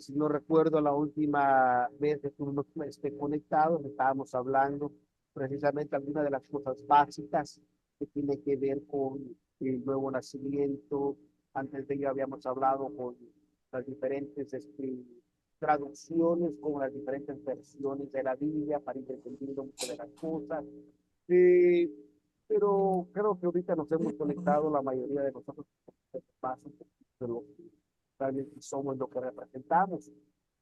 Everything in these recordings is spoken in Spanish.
si no recuerdo, la última vez que estuvimos conectados, estábamos hablando precisamente algunas de las cosas básicas que tiene que ver con el nuevo nacimiento. Antes de ello habíamos hablado con las diferentes traducciones, con las diferentes versiones de la Biblia para ir entendiendo muchas de las cosas. Eh, pero creo que ahorita nos hemos conectado la mayoría de nosotros paso de lo que realmente somos, lo que representamos.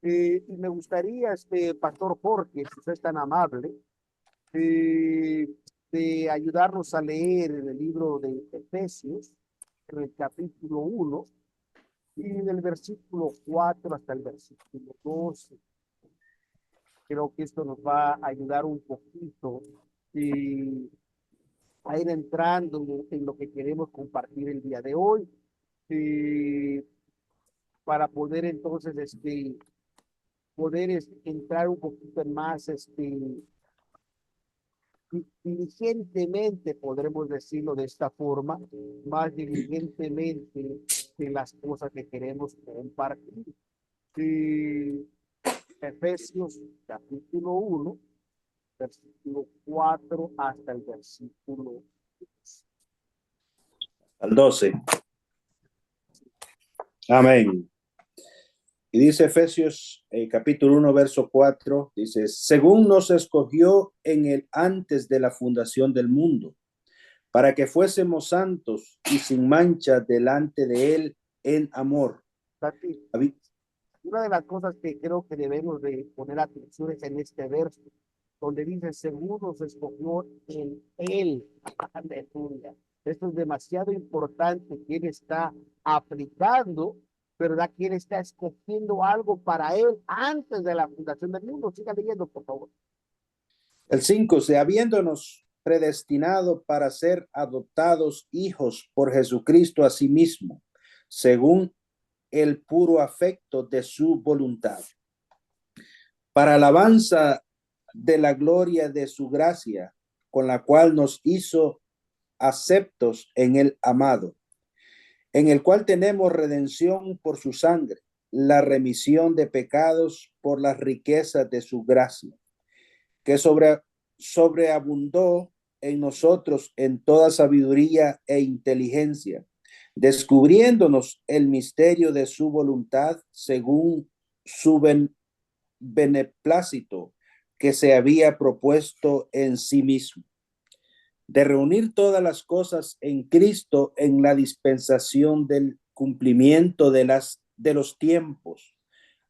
Y me gustaría, Pastor Jorge, si usted es tan amable, eh, de ayudarnos a leer en el libro de Efesios, en el capítulo 1, y del versículo 4 hasta el versículo 12. Creo que esto nos va a ayudar un poquito a ir entrando en lo que queremos compartir el día de hoy, eh, para poder entonces poder entrar un poquito más diligentemente, podremos decirlo de esta forma, más diligentemente en las cosas que queremos compartir. Y Efesios capítulo 1, versículo 4 hasta el versículo 10. Al 12. Amén. Y dice Efesios capítulo 1, verso 4, dice, según nos escogió en el antes de la fundación del mundo, para que fuésemos santos y sin mancha delante de él en amor. Una de las cosas que creo que debemos de poner atención es en este verso, donde dice, según nos escogió en él. Aleluya. Esto es demasiado importante. Quien está aplicando, ¿verdad? Quien está escogiendo algo para él antes de la fundación del mundo. Siga leyendo, por favor. El 5, habiéndonos predestinado para ser adoptados hijos por Jesucristo a sí mismo, según el puro afecto de su voluntad, para alabanza de la gloria de su gracia, con la cual nos hizo aceptos en el amado, en el cual tenemos redención por su sangre, la remisión de pecados por las riquezas de su gracia, que sobreabundó en nosotros en toda sabiduría e inteligencia, descubriéndonos el misterio de su voluntad según su beneplácito que se había propuesto en sí mismo, de reunir todas las cosas en Cristo en la dispensación del cumplimiento de los tiempos,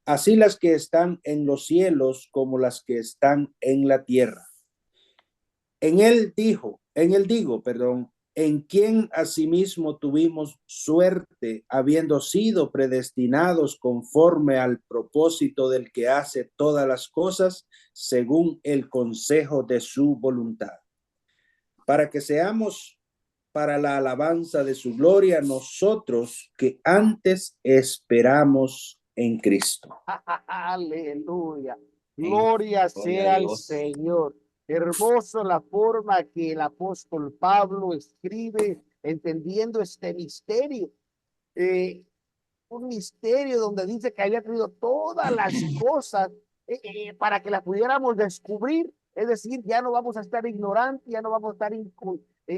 así las que están en los cielos como las que están en la tierra. En él digo, en quien asimismo tuvimos suerte, habiendo sido predestinados conforme al propósito del que hace todas las cosas según el consejo de su voluntad, para que seamos para la alabanza de su gloria nosotros que antes esperamos en Cristo. Aleluya. Gloria sea al Señor. Hermoso la forma que el apóstol Pablo escribe, entendiendo este misterio. Un misterio donde dice que había traído todas las cosas para que las pudiéramos descubrir. Es decir, ya no vamos a estar ignorantes, ya no vamos a estar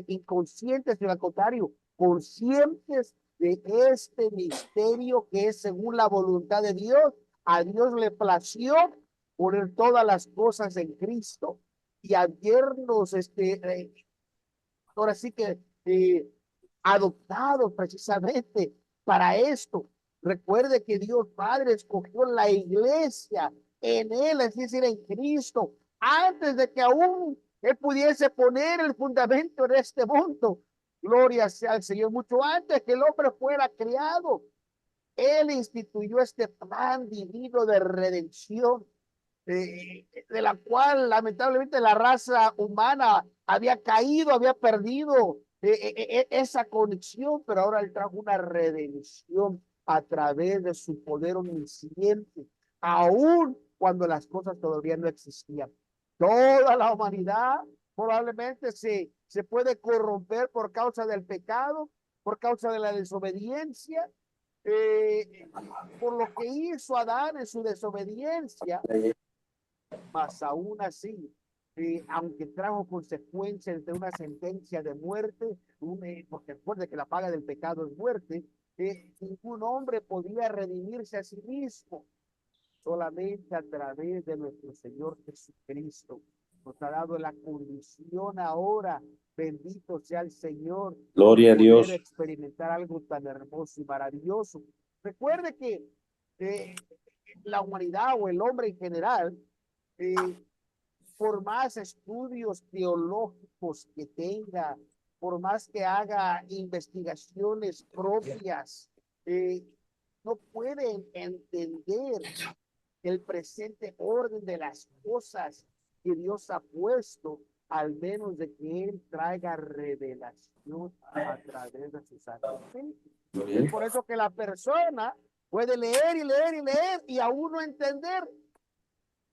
inconscientes, sino al contrario, conscientes de este misterio que es según la voluntad de Dios. A Dios le plació poner todas las cosas en Cristo y habernos, ahora sí que adoptados precisamente para esto. Recuerde que Dios Padre escogió la iglesia en él, es decir, en Cristo, antes de que aún él pudiese poner el fundamento de este mundo. Gloria sea al Señor, mucho antes que el hombre fuera creado. Él instituyó este plan divino de redención, de la cual lamentablemente la raza humana había caído, había perdido esa conexión, pero ahora él trajo una redención a través de su poder omnisciente, aún cuando las cosas todavía no existían. Toda la humanidad probablemente se puede corromper por causa del pecado, por causa de la desobediencia, por lo que hizo Adán en su desobediencia, mas aún así, aunque trajo consecuencias de una sentencia de muerte, porque recuerde que la paga del pecado es muerte, ningún hombre podía redimirse a sí mismo, solamente a través de nuestro Señor Jesucristo. Nos ha dado la condición ahora, bendito sea el Señor, Gloria a de poder Dios. experimentar algo tan hermoso y maravilloso. Recuerde que eh, la humanidad o el hombre en general, eh, por más estudios teológicos que tenga, por más que haga investigaciones propias, eh, no pueden entender el presente orden de las cosas que Dios ha puesto, al menos de que Él traiga revelación a través de sus santos. Es por eso que la persona puede leer y leer y leer y aún no entender.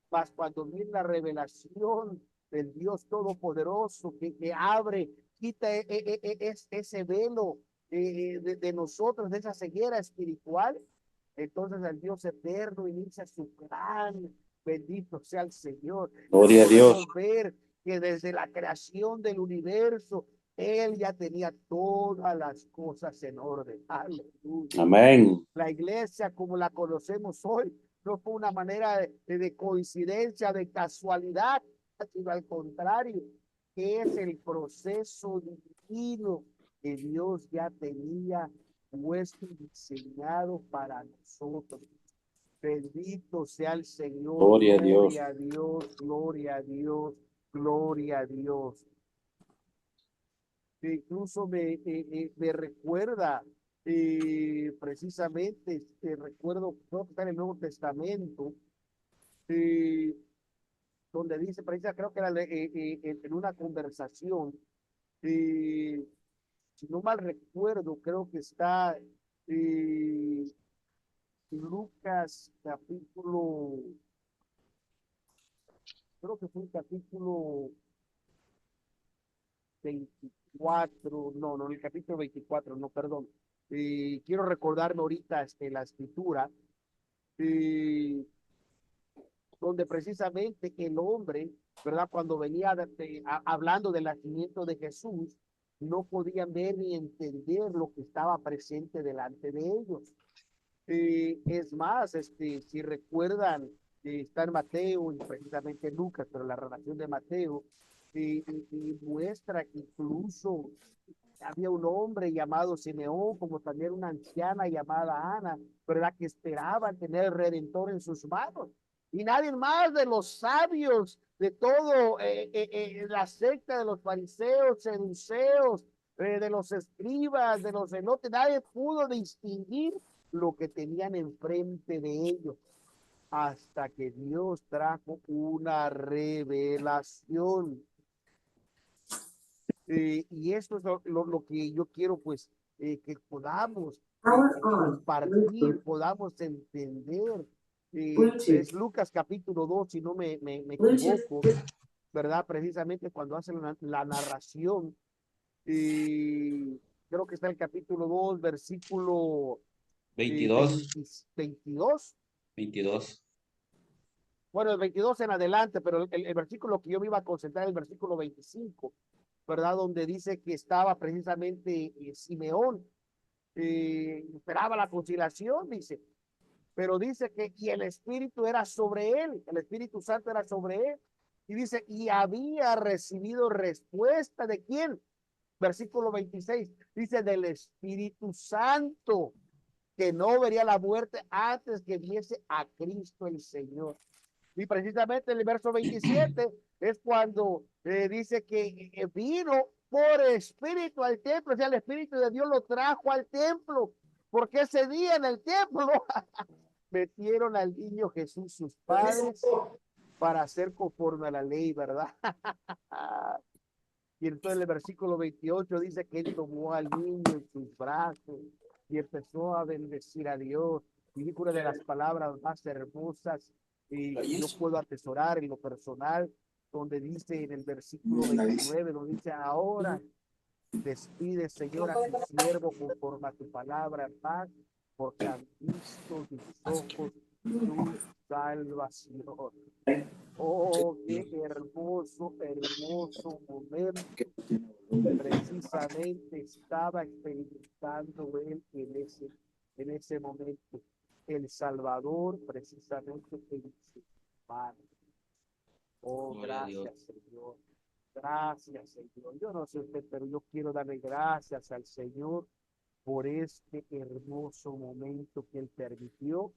Mas cuando viene la revelación del Dios Todopoderoso que abre, quita ese velo de nosotros, de esa ceguera espiritual, entonces el Dios eterno inicia su plan. Bendito sea el Señor. Gloria a Dios. Podemos ver que desde la creación del universo, Él ya tenía todas las cosas en orden. Aleluya. Amén. La iglesia como la conocemos hoy no fue una manera de coincidencia, de casualidad, sino al contrario, que es el proceso divino que Dios ya tenía puesto y diseñado para nosotros. Bendito sea el Señor, Gloria a Dios. gloria a Dios, gloria a Dios, gloria a Dios. Que incluso me recuerda precisamente, recuerdo, creo que está en el Nuevo Testamento, eh, donde dice, precisamente creo que era en una conversación, eh, si no mal recuerdo, creo que está Lucas capítulo, creo que fue el capítulo 24, no, el capítulo 24, no, perdón. Quiero recordarme ahorita la escritura, eh, donde precisamente el hombre, ¿verdad? Cuando venía hablando del nacimiento de Jesús, no podían ver ni entender lo que estaba presente delante de ellos. Es más, si recuerdan, está en Mateo y precisamente en Lucas, pero la relación de Mateo muestra que incluso había un hombre llamado Simeón, como también una anciana llamada Ana, ¿verdad? Que esperaban tener el Redentor en sus manos. Y nadie más de los sabios, de todo la secta de los fariseos, seduceos, de los escribas, de los cenotes, nadie pudo distinguir lo que tenían enfrente de ellos hasta que Dios trajo una revelación. Y esto es lo que yo quiero, pues, que podamos compartir, podamos entender. Es Lucas capítulo 2, si no me equivoco, ¿verdad? Precisamente cuando hacen la narración, creo que está el capítulo 2, versículo 22, 22. 22. Bueno, el 22 en adelante, pero el versículo que yo me iba a concentrar es el versículo 25, ¿verdad? Donde dice que estaba precisamente Simeón, esperaba la conciliación, dice, pero dice que y el Espíritu era sobre él, el Espíritu Santo era sobre él, y dice, y había recibido respuesta de quién, versículo 26, dice del Espíritu Santo, que no vería la muerte antes que viese a Cristo el Señor. Y precisamente en el verso 27 es cuando dice que vino por espíritu al templo, o sea, el Espíritu de Dios lo trajo al templo, porque ese día en el templo metieron al niño Jesús sus padres para hacer conforme a la ley, ¿verdad? Y entonces el versículo 28 dice que él tomó al niño en sus brazos y empezó a bendecir a Dios. Y dijo una de las palabras más hermosas y yo puedo atesorar en lo personal, donde dice en el versículo 29, donde dice, ahora despide, Señor, a tu siervo conforme a tu palabra, paz, porque han visto mis ojos tu salvación. Oh, qué hermoso, hermoso momento. Precisamente estaba experimentando él en ese momento. El Salvador, precisamente en su mano. Oh, Gloria a Dios. gracias, Señor. Gracias, Señor. Yo no sé usted, pero yo quiero darle gracias al Señor por este hermoso momento que Él permitió.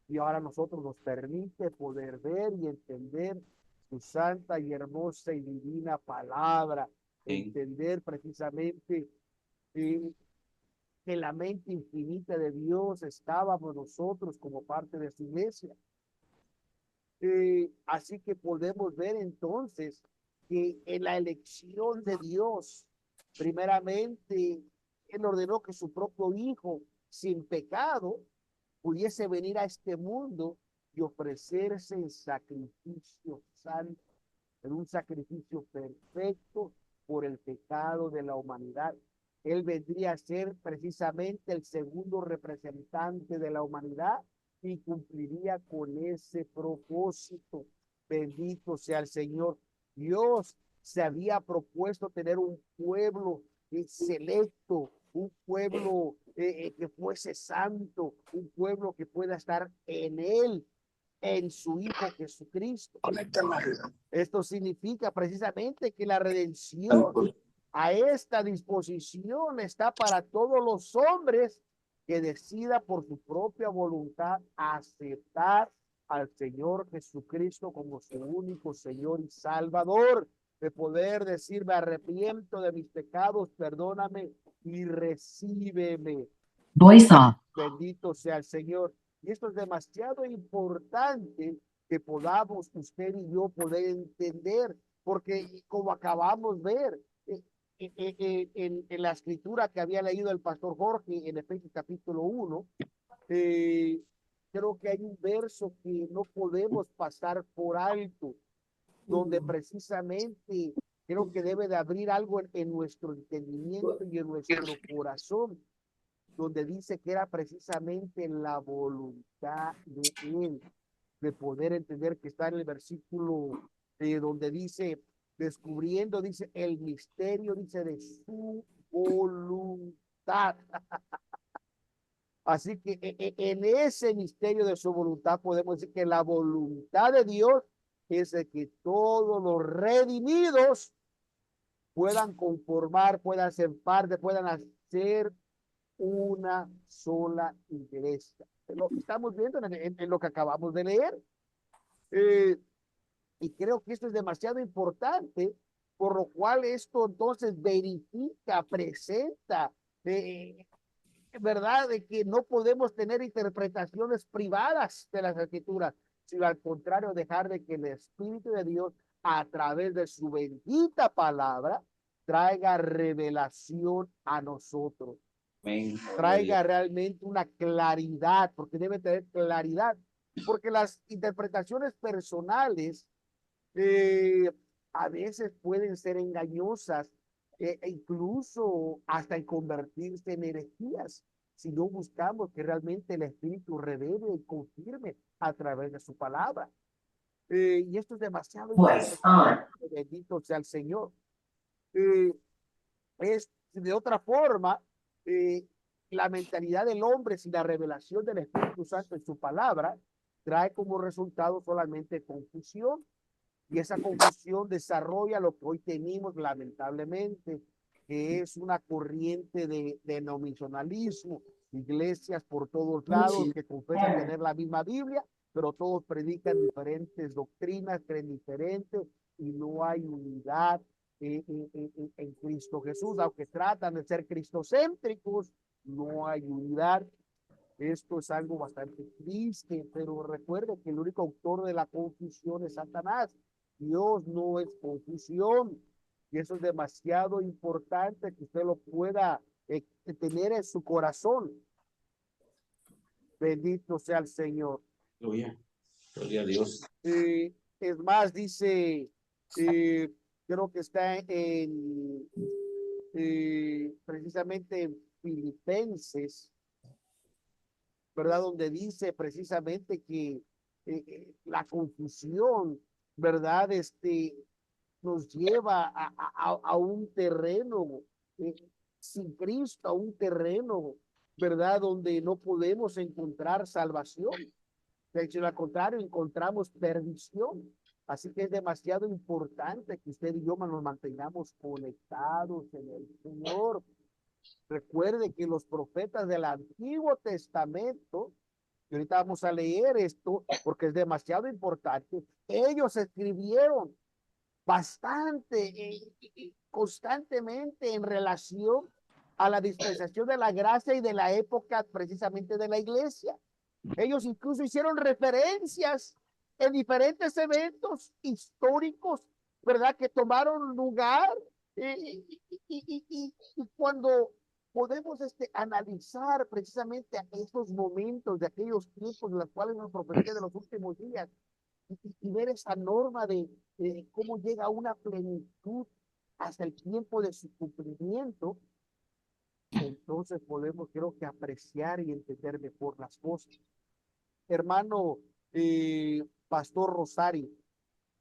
Y ahora nosotros nos permite poder ver y entender su santa y hermosa y divina palabra. Amén. Entender precisamente eh, que la mente infinita de Dios estábamos nosotros como parte de su iglesia. Así que podemos ver entonces que en la elección de Dios, primeramente, Él ordenó que su propio Hijo, sin pecado, pudiese venir a este mundo y ofrecerse en sacrificio santo, en un sacrificio perfecto por el pecado de la humanidad. Él vendría a ser precisamente el segundo representante de la humanidad y cumpliría con ese propósito. Bendito sea el Señor. Dios se había propuesto tener un pueblo selecto, un pueblo que fuese santo, un pueblo que pueda estar en él, en su Hijo Jesucristo. Esto significa precisamente que la redención a esta disposición está para todos los hombres que decida por su propia voluntad aceptar al Señor Jesucristo como su único Señor y Salvador, de poder decir: me arrepiento de mis pecados, perdóname y recíbeme. Bendito sea el Señor. Y esto es demasiado importante que podamos usted y yo poder entender, porque como acabamos de ver en la escritura que había leído el pastor Jorge en Efesios capítulo 1, creo que hay un verso que no podemos pasar por alto, donde precisamente creo que debe de abrir algo en nuestro entendimiento y en nuestro corazón, donde dice que era precisamente la voluntad de Él, de poder entender, que está en el versículo donde dice, descubriendo, dice, el misterio, dice, de su voluntad. Así que en ese misterio de su voluntad podemos decir que la voluntad de Dios es de que todos los redimidos puedan conformar, puedan ser parte, puedan hacer una sola iglesia. Lo que estamos viendo en lo que acabamos de leer. Y creo que esto es demasiado importante, por lo cual esto entonces verifica, presenta, ¿verdad? De que no podemos tener interpretaciones privadas de las escrituras, sino al contrario, dejar de que el Espíritu de Dios, a través de su bendita palabra, traiga revelación a nosotros. Amén. Traiga realmente una claridad, porque debe tener claridad, porque las interpretaciones personales a veces pueden ser engañosas, incluso hasta en convertirse en herejías, si no buscamos que realmente el Espíritu revele y confirme a través de su palabra. Y esto es demasiado importante. Bendito sea el Señor. Es de otra forma, la mentalidad del hombre sin la revelación del Espíritu Santo en su palabra trae como resultado solamente confusión. Y esa confusión desarrolla lo que hoy tenemos, lamentablemente, que es una corriente de denominacionalismo, iglesias por todos lados que confesan tener la misma Biblia, pero todos predican diferentes doctrinas, creen diferentes, y no hay unidad en Cristo Jesús. Aunque tratan de ser cristocéntricos, no hay unidad. Esto es algo bastante triste, pero recuerde que el único autor de la confusión es Satanás. Dios no es confusión, y eso es demasiado importante que usted lo pueda tener en su corazón. Bendito sea el Señor. Gloria. Gloria a Dios. Es más, dice, creo que está en precisamente en Filipenses, ¿verdad? Donde dice precisamente que la confusión, ¿verdad? Nos lleva a un terreno eh, sin Cristo, a un terreno, ¿verdad? Donde no podemos encontrar salvación. De hecho, al contrario, encontramos perdición. Así que es demasiado importante que usted y yo nos mantengamos conectados en el Señor. Recuerde que los profetas del Antiguo Testamento, y ahorita vamos a leer esto porque es demasiado importante, ellos escribieron bastante, constantemente en relación a la dispensación de la gracia y de la época precisamente de la iglesia. Ellos incluso hicieron referencias en diferentes eventos históricos, ¿verdad? Que tomaron lugar. Y cuando podemos analizar precisamente esos momentos de aquellos tiempos en los cuales nos profecía de los últimos días y ver esa norma de cómo llega una plenitud hasta el tiempo de su cumplimiento, entonces podemos, creo que, apreciar y entender mejor las cosas. Hermano Pastor Rosario,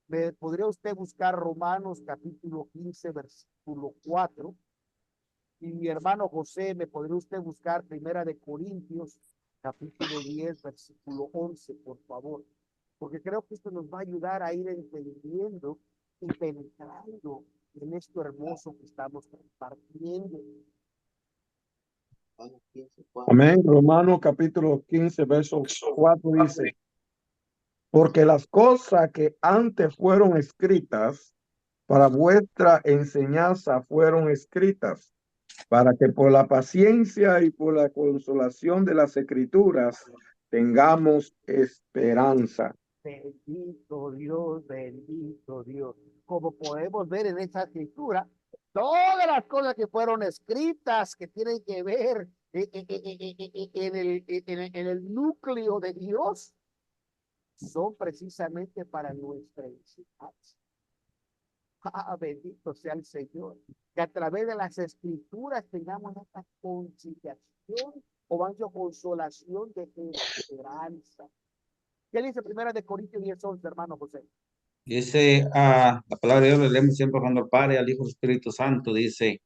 ¿me podría usted buscar Romanos capítulo 15, versículo 4? Y mi hermano José, ¿me podría usted buscar Primera de Corintios capítulo 10, versículo 11, por favor? Porque creo que esto nos va a ayudar a ir entendiendo y penetrando en esto hermoso que estamos compartiendo. Amén. Romanos capítulo 15, verso 4 dice: porque las cosas que antes fueron escritas para vuestra enseñanza fueron escritas, para que por la paciencia y por la consolación de las escrituras tengamos esperanza. Bendito Dios, bendito Dios. Como podemos ver en esta escritura, todas las cosas que fueron escritas, que tienen que ver en el núcleo de Dios, son precisamente para nuestra enseñanza. Ah, bendito sea el Señor. Que a través de las escrituras tengamos esta conciliación o más consolación de esperanza. ¿Qué dice Primera de Corintios 10, 11, hermano José? Dice la palabra de Dios, le leemos siempre honrando al Padre, al Hijo y al Espíritu Santo. Dice,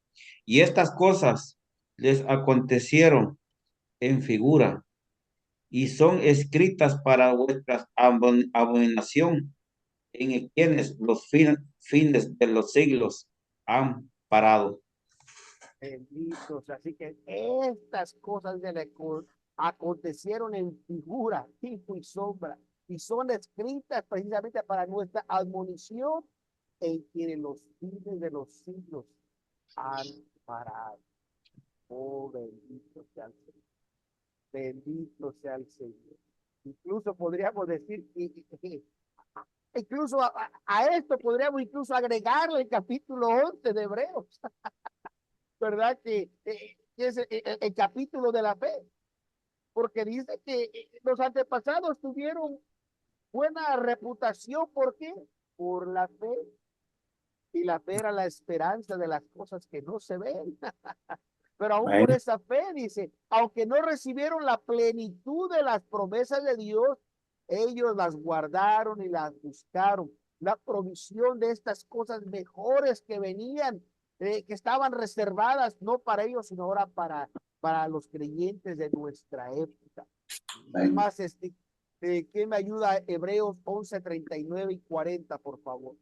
y estas cosas les acontecieron en figura y son escritas para vuestra abominación, en quienes los fines de los siglos han parado. Benditos. Así que estas cosas acontecieron en figura, tipo y sombra, y son escritas precisamente para nuestra admonición en quienes los fines de los siglos han parado. Oh, bendito sea el Señor. Bendito sea el Señor. Incluso podríamos decir, incluso a esto podríamos incluso agregarle el capítulo 11 de Hebreos, ¿verdad? Que es el capítulo de la fe, porque dice que los antepasados tuvieron buena reputación. ¿Por qué? Por la fe. Y la fe era la esperanza de las cosas que no se ven. Pero aún por esa fe, dice, aunque no recibieron la plenitud de las promesas de Dios, ellos las guardaron y las buscaron. La provisión de estas cosas mejores que venían, que estaban reservadas no para ellos, sino ahora para los creyentes de nuestra época. Además, ¿quién me ayuda? Hebreos 11, 39 y 40, por favor.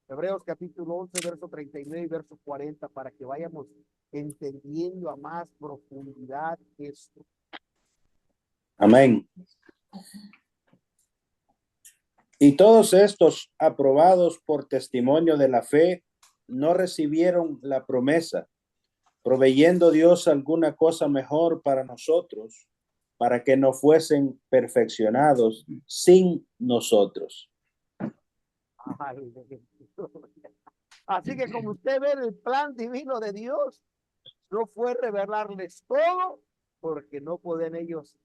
Hebreos capítulo 11, verso 39 y verso 40, para que vayamos entendiendo a más profundidad esto. Amén. Y todos estos, aprobados por testimonio de la fe, no recibieron la promesa, proveyendo Dios alguna cosa mejor para nosotros, para que no fuesen perfeccionados sin nosotros. Así que como usted ve, el plan divino de Dios no fue revelarles todo, porque no pueden ellos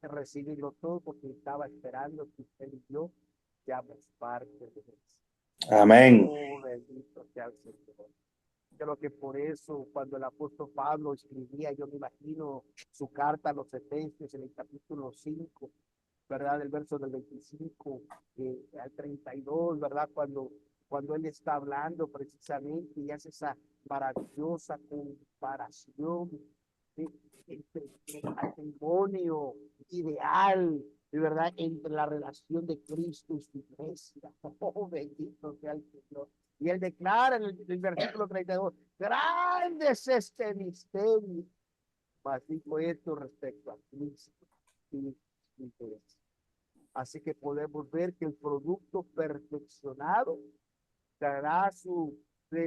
recibirlo todo, porque estaba esperando que usted y yo seamos parte de eso. Amén. Oh, bendito sea el Señor. Creo que por eso cuando el apóstol Pablo escribía, yo me imagino su carta a los Efesios en el capítulo 5, ¿verdad? El verso del 25 al 32, ¿verdad? Cuando él está hablando precisamente y hace esa maravillosa comparación de- entre el matrimonio ideal, de verdad, entre la relación de Cristo y su iglesia. Oh, bendito sea el Señor. Y él declara en el versículo 32, grande es este misterio. Mas dijo esto respecto a Cristo y su iglesia. Así que podemos ver que el producto perfeccionado dará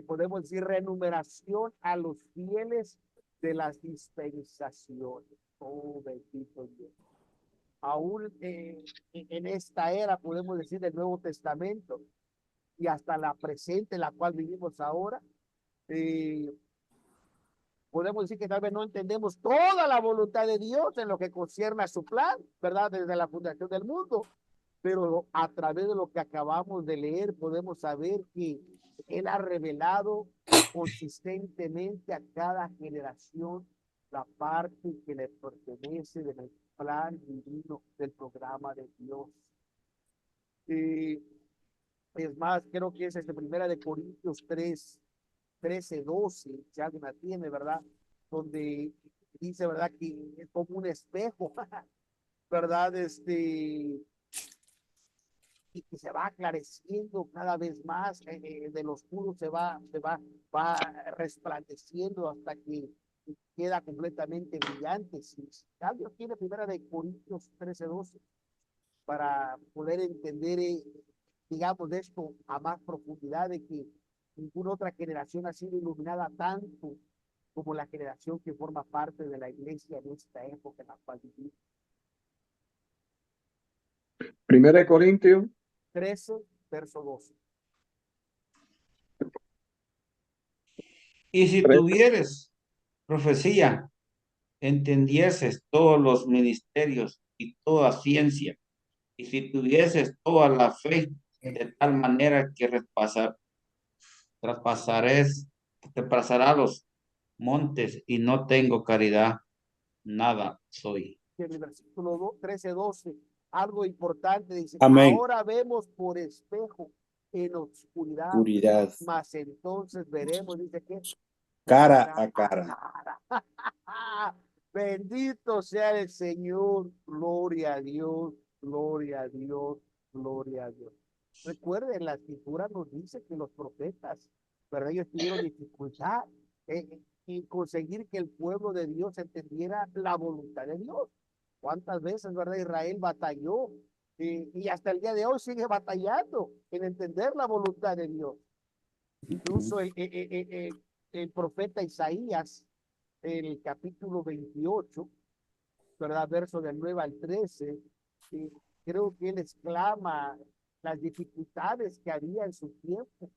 podemos decir, renumeración a los fieles de las dispensaciones. Oh, bendito Dios. Aún en esta era, podemos decir, del Nuevo Testamento y hasta la presente, en la cual vivimos ahora, eh, podemos decir que tal vez no entendemos toda la voluntad de Dios en lo que concierne a su plan, ¿verdad? Desde la fundación del mundo, pero a través de lo que acabamos de leer podemos saber que Él ha revelado consistentemente a cada generación la parte que le pertenece del plan divino del programa de Dios. Es más, creo que es primera de Corintios 13, 12, si alguien la tiene, ¿verdad? Donde dice, ¿verdad? Que es como un espejo, ¿verdad? Y que se va aclareciendo cada vez más, del oscuro va resplandeciendo hasta que queda completamente brillante. Si alguien tiene primera de Corintios 13, 12, para poder entender, digamos, de esto a más profundidad, de que ninguna otra generación ha sido iluminada tanto como la generación que forma parte de la iglesia en esta época en la cual vivimos. Primera de Corintios 13, verso 12. Y si 3. tuvieres profecía, entendieses todos los ministerios y toda ciencia, y si tuvieses toda la fe, de tal manera que te pasará los montes y no tengo caridad, nada soy. En el versículo 13, 12, algo importante dice, Amén. ahora vemos por espejo en oscuridad, Oscuridad, mas entonces veremos, dice que cara cara a cara. a cara. Bendito sea el Señor, gloria a Dios, gloria a Dios, gloria a Dios. Recuerden, la escritura nos dice que los profetas, ¿verdad? Ellos tuvieron dificultad en conseguir que el pueblo de Dios entendiera la voluntad de Dios. ¿Cuántas veces, verdad? Israel batalló y hasta el día de hoy sigue batallando en entender la voluntad de Dios. Incluso el profeta Isaías, en el capítulo 28, ¿verdad? Verso del 9 al 13, creo que él exclama las dificultades que había en su tiempo,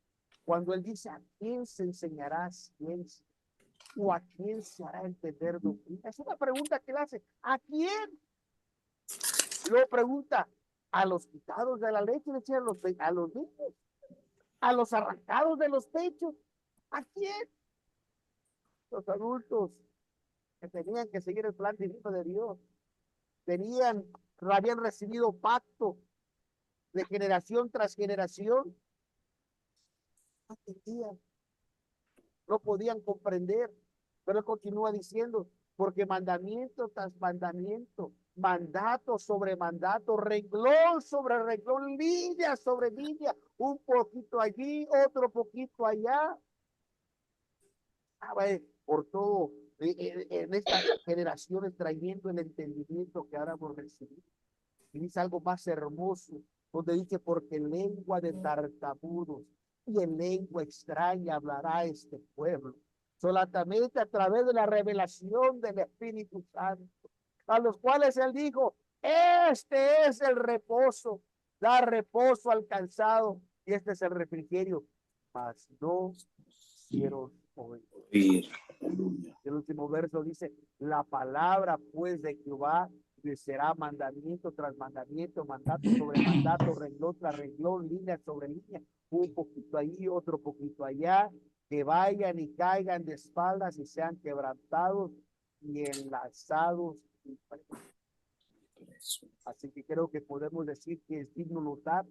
cuando él dice, ¿a quién se enseñará ciencia? ¿O a quién se hará entender doctrina? Es una pregunta que él hace, ¿a quién? Y luego pregunta, ¿a los quitados de la leche? Decía, a los niños, a los arrancados de los pechos, ¿a quién? Los adultos que tenían que seguir el plan divino de Dios, habían recibido pacto de generación tras generación, no entendían, no podían comprender, pero continúa diciendo, porque mandamiento tras mandamiento, mandato sobre mandato, renglón sobre renglón, línea sobre línea, un poquito allí, otro poquito allá, por todo, en estas generaciones trayendo el entendimiento que ahora hemos recibido. Y dice algo más hermoso, donde dice, porque lengua de tartamudos y en lengua extraña hablará este pueblo, solamente a través de la revelación del Espíritu Santo, a los cuales él dijo, este es el reposo, da reposo alcanzado, y este es el refrigerio, mas no quiero oír. El último verso dice, la palabra pues de Jehová será mandamiento tras mandamiento, mandato sobre mandato, renglón tras renglón, línea sobre línea, un poquito ahí, otro poquito allá, que vayan y caigan de espaldas y sean quebrantados y enlazados. Así que creo que podemos decir que es digno notar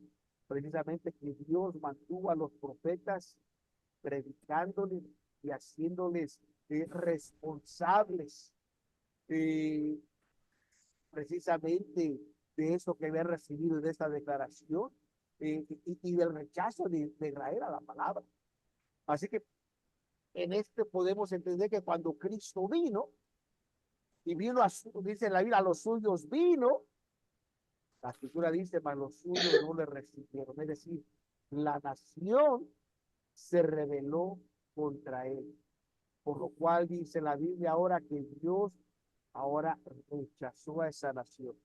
precisamente que Dios mantuvo a los profetas predicándoles y haciéndoles responsables precisamente de eso que había recibido de esta declaración y del rechazo de Israel a la palabra. Así que en este podemos entender que cuando Cristo vino, y vino dice la Biblia, a los suyos vino, la escritura dice, mas los suyos no le recibieron. Es decir, la nación se rebeló contra él. Por lo cual dice la Biblia ahora que Dios ahora rechazó a esa nación.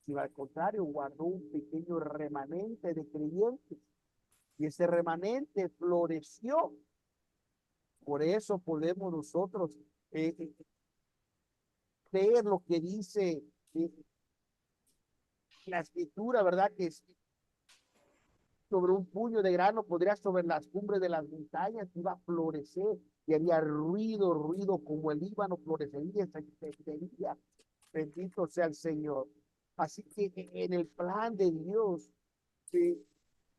Sino al contrario, guardó un pequeño remanente de creyentes. Y ese remanente floreció. Por eso podemos nosotros leer lo que dice la escritura, ¿verdad? Que sobre un puño de grano podría sobre las cumbres de las montañas iba a florecer y haría ruido como el Líbano florecería, se extendería. Bendito sea el Señor. Así que en el plan de Dios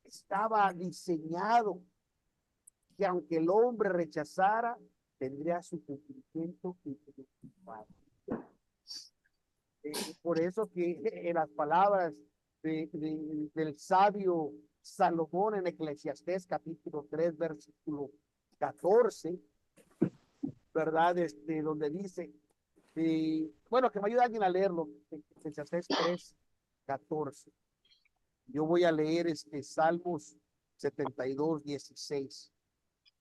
estaba diseñado que aunque el hombre rechazara, tendría su cumplimiento espiritual. Por eso que en las palabras del sabio Salomón en Eclesiastés capítulo 3 versículo 14, ¿verdad? Donde dice, bueno, que me ayude alguien a leerlo, Eclesiastés 3, 14. Yo voy a leer Salmos 72, 16,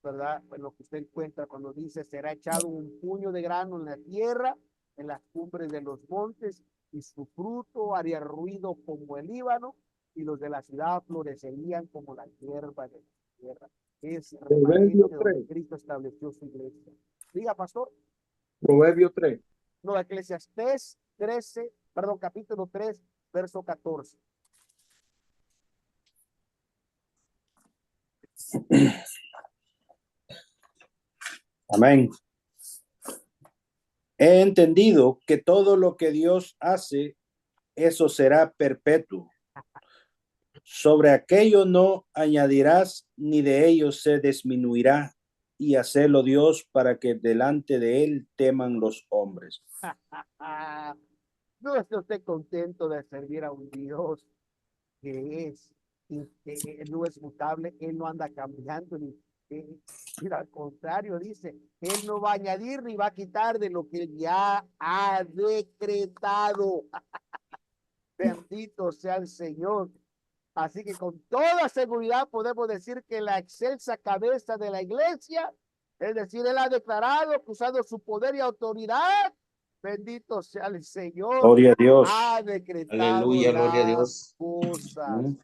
¿verdad? Pues lo que usted encuentra cuando dice, será echado un puño de grano en la tierra, en las cumbres de los montes, y su fruto haría ruido como el Líbano, y los de la ciudad florecerían como la hierba de la tierra. Es remanente Proverbio donde 3. Cristo estableció su iglesia. Diga, pastor. Proverbio 3. No, Eclesiastés 13, perdón, capítulo 3, verso 14. Amén. He entendido que todo lo que Dios hace, eso será perpetuo. Sobre aquello no añadirás, ni de ello se disminuirá, y hacelo Dios para que delante de él teman los hombres. No esté usted contento de servir a un Dios que no es mutable, él no anda cambiando, mira, al contrario, dice, él no va a añadir ni va a quitar de lo que él ya ha decretado. Bendito sea el Señor. Así que con toda seguridad podemos decir que la excelsa cabeza de la iglesia, es decir, él ha declarado que usando su poder y autoridad, bendito sea el Señor, Gloria a Dios. ha decretado Aleluya, gloria a las Dios. cosas.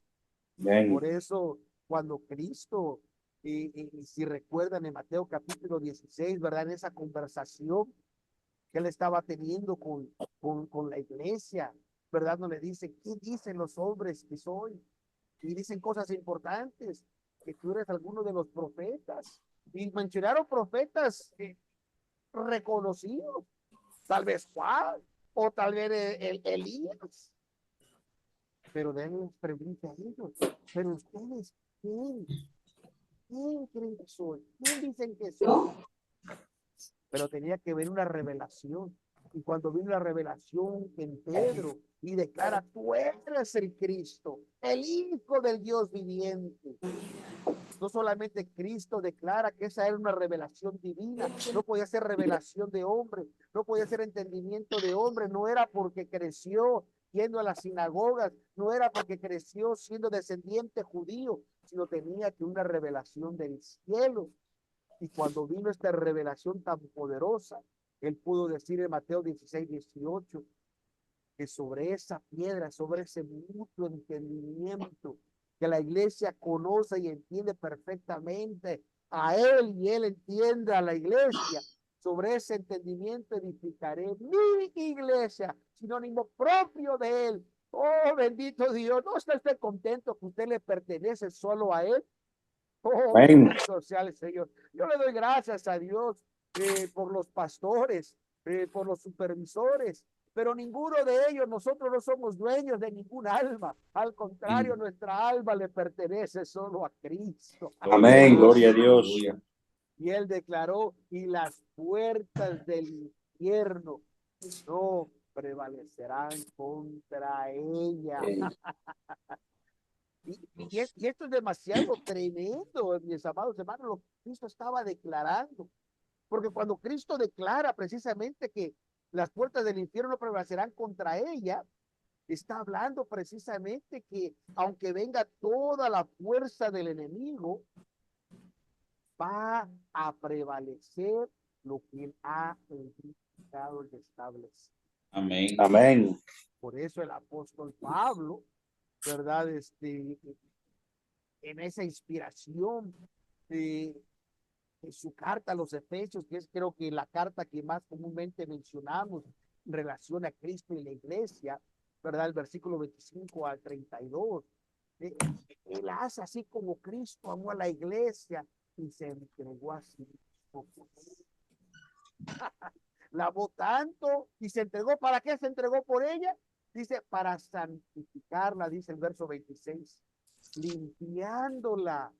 Amén. Por eso, cuando Cristo, si recuerdan en Mateo capítulo 16, ¿verdad? En esa conversación que él estaba teniendo con la iglesia, ¿verdad? No le dice, ¿qué dicen los hombres que soy? Y dicen cosas importantes, que tú eres alguno de los profetas. Y mencionaron profetas reconocidos, tal vez Juan, o tal vez Elías. Pero deben preguntar a ellos, pero ustedes, ¿quién? ¿Quién creen que soy? ¿Quién dicen que soy? Pero tenía que ver una revelación. Y cuando vino la revelación en Pedro y declara, tú eres el Cristo, el Hijo del Dios viviente. No solamente Cristo declara que esa era una revelación divina, no podía ser revelación de hombre, no podía ser entendimiento de hombre, no era porque creció yendo a las sinagogas, no era porque creció siendo descendiente judío, sino tenía que una revelación del cielo. Y cuando vino esta revelación tan poderosa, él pudo decir en Mateo 16, 18, que sobre esa piedra, sobre ese mutuo entendimiento, que la iglesia conoce y entiende perfectamente a él y él entiende a la iglesia, sobre ese entendimiento edificaré mi iglesia, sinónimo propio de él. Oh, bendito Dios, ¿no está usted contento que usted le pertenece solo a él? Oh, Amén. bendito sea el Señor. Yo le doy gracias a Dios por los pastores, por los supervisores, pero ninguno de ellos, nosotros no somos dueños de ningún alma. Al contrario, nuestra alma le pertenece solo a Cristo. Amén. Gloria a Dios. Aleluya. Y él declaró, y las puertas del infierno no prevalecerán contra ella. Y esto es demasiado tremendo, mis amados hermanos, lo que Cristo estaba declarando. Porque cuando Cristo declara precisamente que las puertas del infierno no prevalecerán contra ella, está hablando precisamente que aunque venga toda la fuerza del enemigo, va a prevalecer lo que él ha edificado y establecido. Amén. Amén. Por eso el apóstol Pablo, ¿verdad? En esa inspiración en su carta a los Efesios, que es creo que la carta que más comúnmente mencionamos en relación a Cristo y la iglesia, ¿verdad? El versículo 25 al 32. Él hace así como Cristo amó a la iglesia y se entregó a sí mismo. La amó tanto y se entregó. ¿Para qué se entregó por ella? Dice, para santificarla, dice el verso 26, limpiándola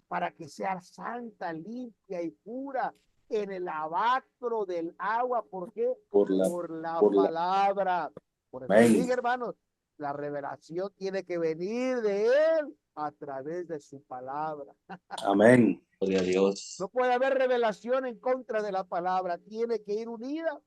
para que sea santa, limpia y pura en el lavacro del agua. ¿Por qué? Por la Palabra. Por eso Amén. dije, hermanos, la revelación tiene que venir de él a través de su palabra. Amén. Gloria a Dios. No puede haber revelación en contra de la palabra, tiene que ir unida.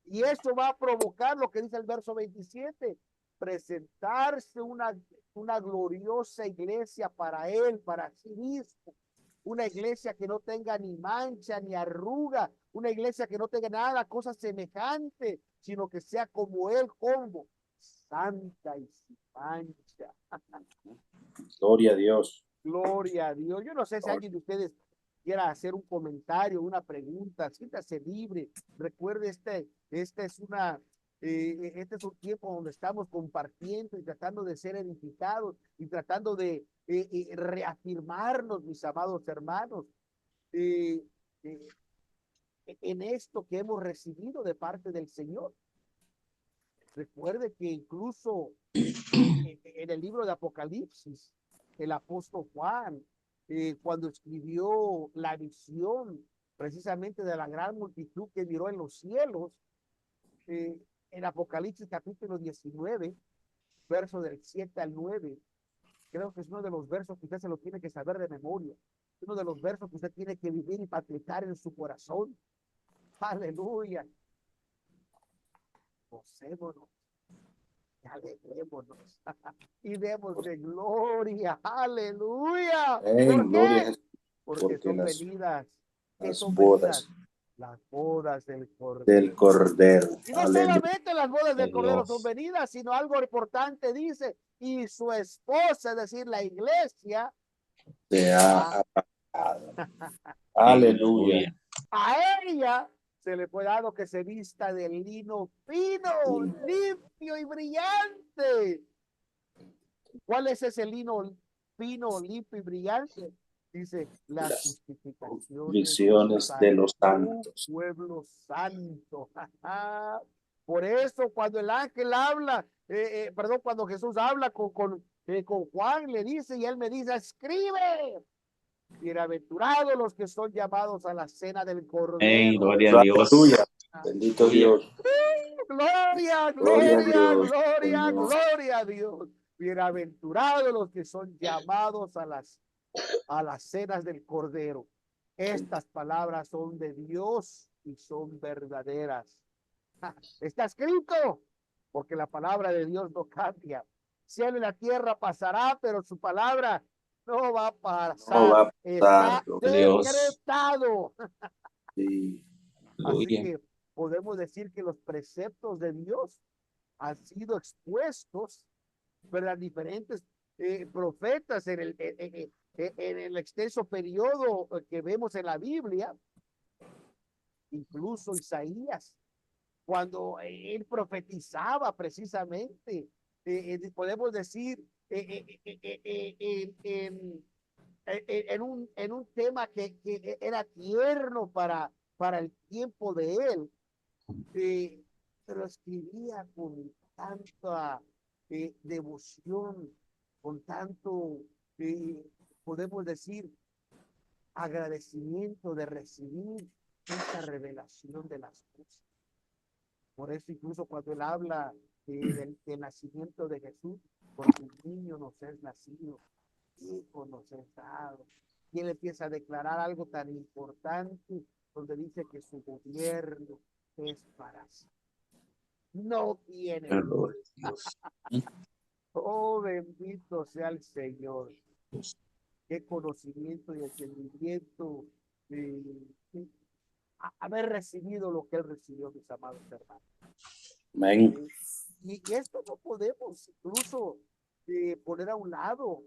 Y eso va a provocar lo que dice el verso 27, presentarse una gloriosa iglesia para él, para sí mismo. Una iglesia que no tenga ni mancha ni arruga, una iglesia que no tenga nada, cosa semejante, sino que sea como él, como santa y sin mancha. Gloria a Dios. Gloria a Dios. Yo no sé si alguien de ustedes quiera hacer un comentario, una pregunta, siéntase libre. Recuerde, este es un tiempo donde estamos compartiendo y tratando de ser edificados y tratando de reafirmarnos, mis amados hermanos, eh, eh, en esto que hemos recibido de parte del Señor. Recuerde que incluso en el libro de Apocalipsis, el apóstol Juan, cuando escribió la visión precisamente de la gran multitud que miró en los cielos, en Apocalipsis capítulo 19, verso del 7 al 9, creo que es uno de los versos que usted se lo tiene que saber de memoria, uno de los versos que usted tiene que vivir y patrizar en su corazón. Aleluya. Gocémonos, alegrémonos y demos de gloria. Aleluya. ¿Por Gloria a qué? Jesús. Porque son venidas. ¿Qué Las son bodas venidas? Las bodas del Cordero. del Cordero. Y no Aleluya. solamente las bodas del De Cordero Dios. son venidas, sino algo importante dice, y su esposa, es decir, la iglesia, Se ha apagado. Aleluya. a ella se le fue dado que se vista de lino fino, limpio y brillante. ¿Cuál es ese lino fino, limpio y brillante? Dice, las justificaciones Visiones de los santos. pueblo santo. Por eso cuando el ángel habla, perdón, cuando Jesús habla con Juan, le dice, y él me dice, escribe, bienaventurados los que son llamados a la cena del Amén. Cordero. Gloria a Dios. Aleluya. Bendito Dios. Gloria, Gloria a gloria, Dios, gloria, Señor. gloria a Dios. Bienaventurados los que son llamados a las cenas del Cordero. Estas palabras son de Dios y son verdaderas. Está escrito, porque la palabra de Dios no cambia. Cielo y la tierra pasará, pero su palabra no va a pasar. No va a Está pasar. Dios. decretado. Sí. Así Aleluya. que podemos decir que los preceptos de Dios han sido expuestos, ¿verdad? Diferentes profetas en el extenso periodo que vemos en la Biblia, incluso Isaías, cuando él profetizaba precisamente, podemos decir en en un tema que era tierno para el tiempo de él, pero escribía con tanta devoción, con tanto, eh, podemos decir, agradecimiento de recibir esta revelación de las cosas. Por eso incluso cuando él habla del nacimiento de Jesús, porque un niño nos es nacido, hijo nos es dado. Y él empieza a declarar algo tan importante, donde dice que su gobierno es para sí. No tiene. Gloria a Dios. Oh, bendito sea el Señor. Qué conocimiento y entendimiento haber recibido lo que él recibió, mis amados hermanos. Amén. Y esto no podemos incluso poner a un lado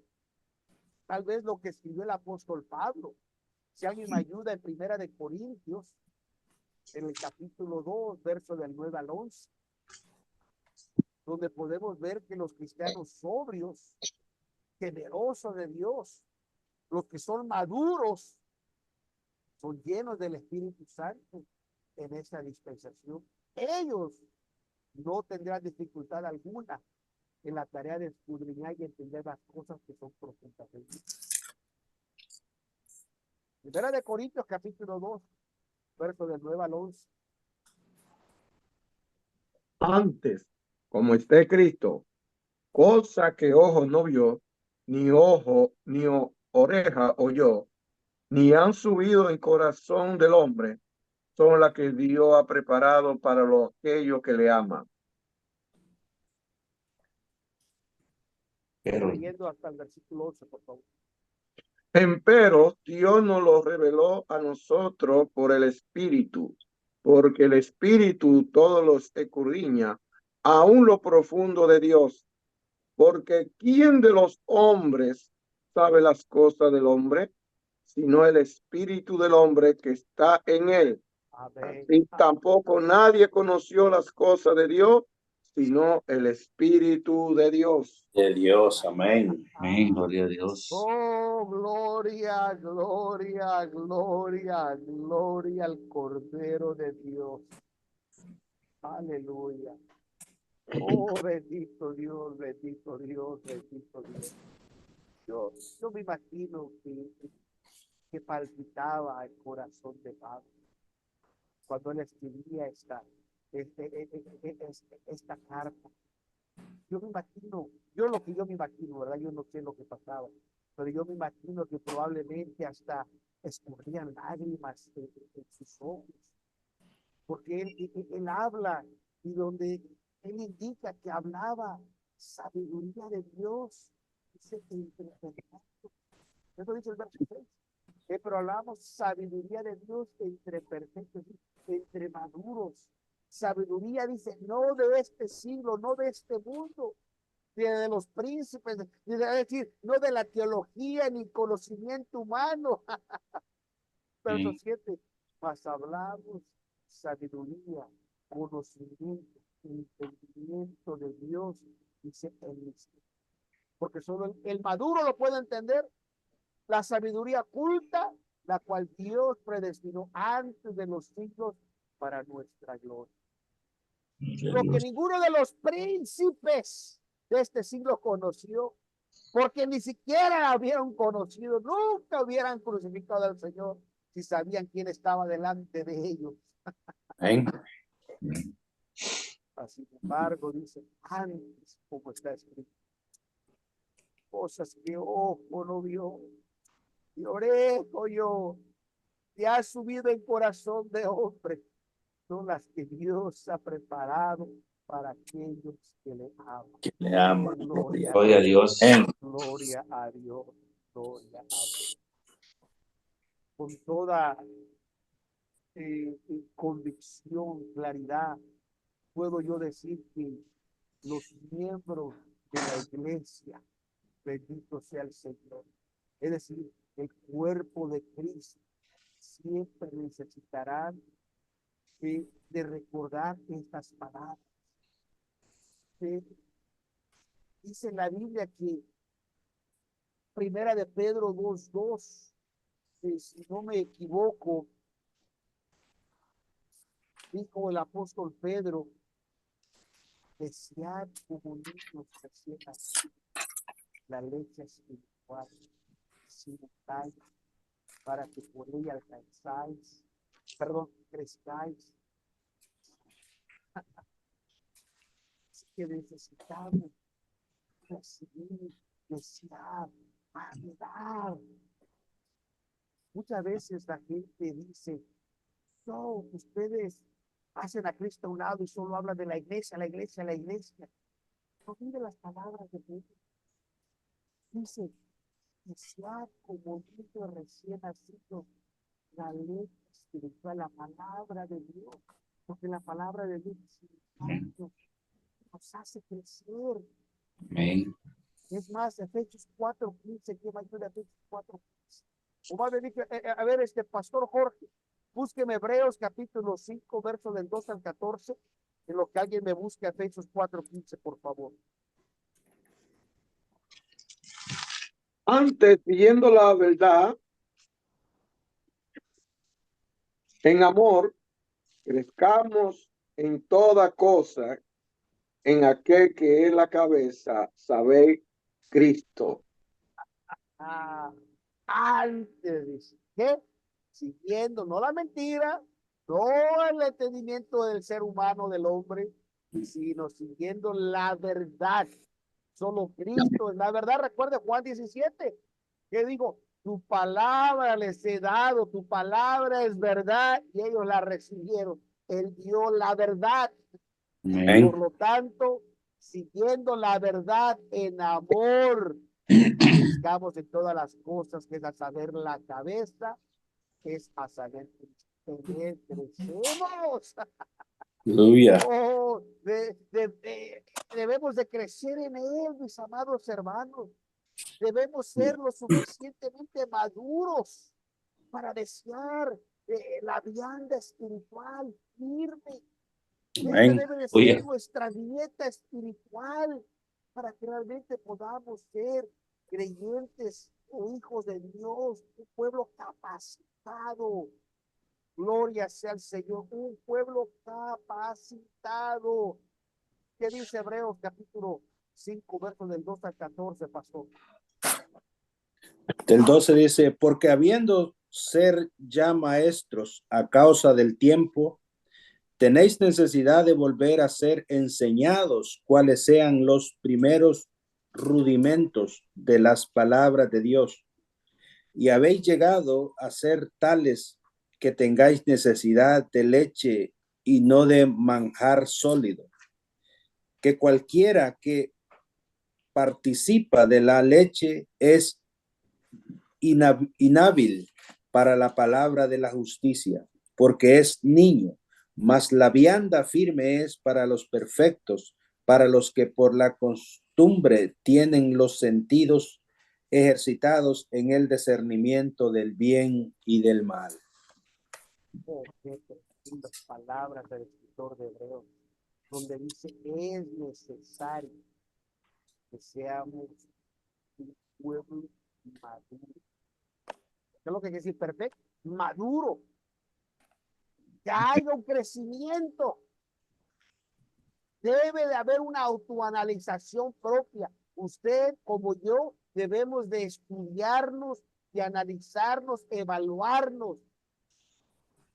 tal vez lo que escribió el apóstol Pablo. Si alguien me ayuda en Primera de Corintios, en el capítulo 2, verso del 9 al 11, donde podemos ver que los cristianos sobrios, temerosos de Dios, los que son maduros, son llenos del Espíritu Santo en esta dispensación. Ellos no tendrán dificultad alguna en la tarea de escudriñar y entender las cosas que son profundas. Primera de Corintios, capítulo 2, verso del 9 al 11. Antes, como está escrito, cosa que ojo no vio, ni ojo, ni oreja oyó, ni han subido en corazón del hombre, son las que Dios ha preparado para los aquellos que le aman. Pero Leyendo hasta el versículo 11, por favor. Empero Dios nos lo reveló a nosotros por el Espíritu, porque el Espíritu todo los escudriña, aún lo profundo de Dios. Porque ¿quién de los hombres sabe las cosas del hombre? Sino el Espíritu del hombre que está en él. Amén. Y tampoco nadie conoció las cosas de Dios, sino el Espíritu de Dios. De Dios, amén. amén, gloria a Dios. Oh, gloria, gloria, gloria, gloria al Cordero de Dios. Aleluya. Oh, bendito Dios, bendito Dios, bendito Dios. Yo me imagino que palpitaba el corazón de Pablo cuando él escribía esta carta. Yo me imagino, yo me imagino, ¿verdad? Yo no sé lo que pasaba, pero yo me imagino que probablemente hasta escurrían lágrimas en sus ojos, porque él habla y donde él indica que hablaba sabiduría de Dios, dice entre perfectos. Eso dice el verso 6. Pero hablamos sabiduría de Dios entre perfectos, entre maduros. Sabiduría dice, no de este siglo, no de este mundo, ni de los príncipes, ni de decir, no de la teología ni conocimiento humano. Verso 7, mas hablamos sabiduría, conocimiento, entendimiento de Dios, dice el misterio. Porque solo el maduro lo puede entender, la sabiduría oculta, la cual Dios predestinó antes de los siglos para nuestra gloria. Lo que ninguno de los príncipes de este siglo conoció, porque ni siquiera habían conocido, nunca hubieran crucificado al Señor si sabían quién estaba delante de ellos. Amén. Sin embargo, dice, antes, como está escrito, cosas que ojo no vio, y orejo yo, te ha subido en corazón de hombre, son las que Dios ha preparado para aquellos que le aman. Que le aman. Gloria Gloria a Dios. Amén. Gloria a Dios, gloria a Dios. Con toda convicción, claridad, puedo yo decir que los miembros de la iglesia, bendito sea el Señor, es decir, el cuerpo de Cristo, siempre necesitarán de recordar estas palabras. Dice la Biblia que Primera de Pedro 2:2, si no me equivoco, dijo el apóstol Pedro, desead como niños recién nacidos la leche espiritual, sin tal, para que por ella alcanzáis, perdón, crezcáis. Así que necesitamos recibir, desear, anhelar. Muchas veces la gente dice, no, ustedes hacen a Cristo a un lado y solo hablan de la iglesia, la iglesia, la iglesia. No mire las palabras de Dios. Dice, desear como niño recién nacido la ley espiritual, la palabra de Dios, porque la palabra de Dios nos hace crecer. Amén. Es más, Efesios 4:15, ¿qué va a decir Efesios 4:15? O va a venir, a ver, pastor Jorge, búsqueme Hebreos capítulo 5, verso del 2 al 14, en lo que alguien me busque Efesios 4:15, por favor. Antes, siguiendo la verdad, en amor, crezcamos en toda cosa en aquel que es la cabeza, sabéis, Cristo. Antes, dice, ¿qué? Siguiendo, no la mentira, no el entendimiento del ser humano, del hombre, sino siguiendo la verdad. Solo Cristo es la verdad. Recuerde Juan 17, que digo, tu palabra les he dado, tu palabra es verdad, y ellos la recibieron. Él dio la verdad. Amén. Por lo tanto, siguiendo la verdad en amor, crezcamos en todas las cosas, que es a saber la cabeza, es a saber crecemos. Aleluya. Oh, debemos de crecer en él, mis amados hermanos. Debemos ser lo suficientemente maduros para desear la vianda espiritual firme. Esta Amén. debe de Oye. ser nuestra dieta espiritual para que realmente podamos ser creyentes o hijos de Dios, un pueblo capacitado. Gloria sea al Señor, un pueblo capacitado. ¿Qué dice Hebreos capítulo 5, versos del 2 al 14, pastor? Del 12 dice, porque habiendo ser ya maestros a causa del tiempo, tenéis necesidad de volver a ser enseñados cuáles sean los primeros rudimentos de las palabras de Dios. Y habéis llegado a ser tales que tengáis necesidad de leche y no de manjar sólido. Que cualquiera que participa de la leche es inhábil para la palabra de la justicia, porque es niño, mas la vianda firme es para los perfectos, para los que por la costumbre tienen los sentidos ejercitados en el discernimiento del bien y del mal. Oh, qué profundas palabras del escritor de Hebreos, donde dice, es necesario que seamos un pueblo maduro. ¿Qué es lo que quiere decir perfecto? Maduro. Que haya un crecimiento. Debe de haber una autoanalización propia. Usted como yo debemos de estudiarnos, de analizarnos, evaluarnos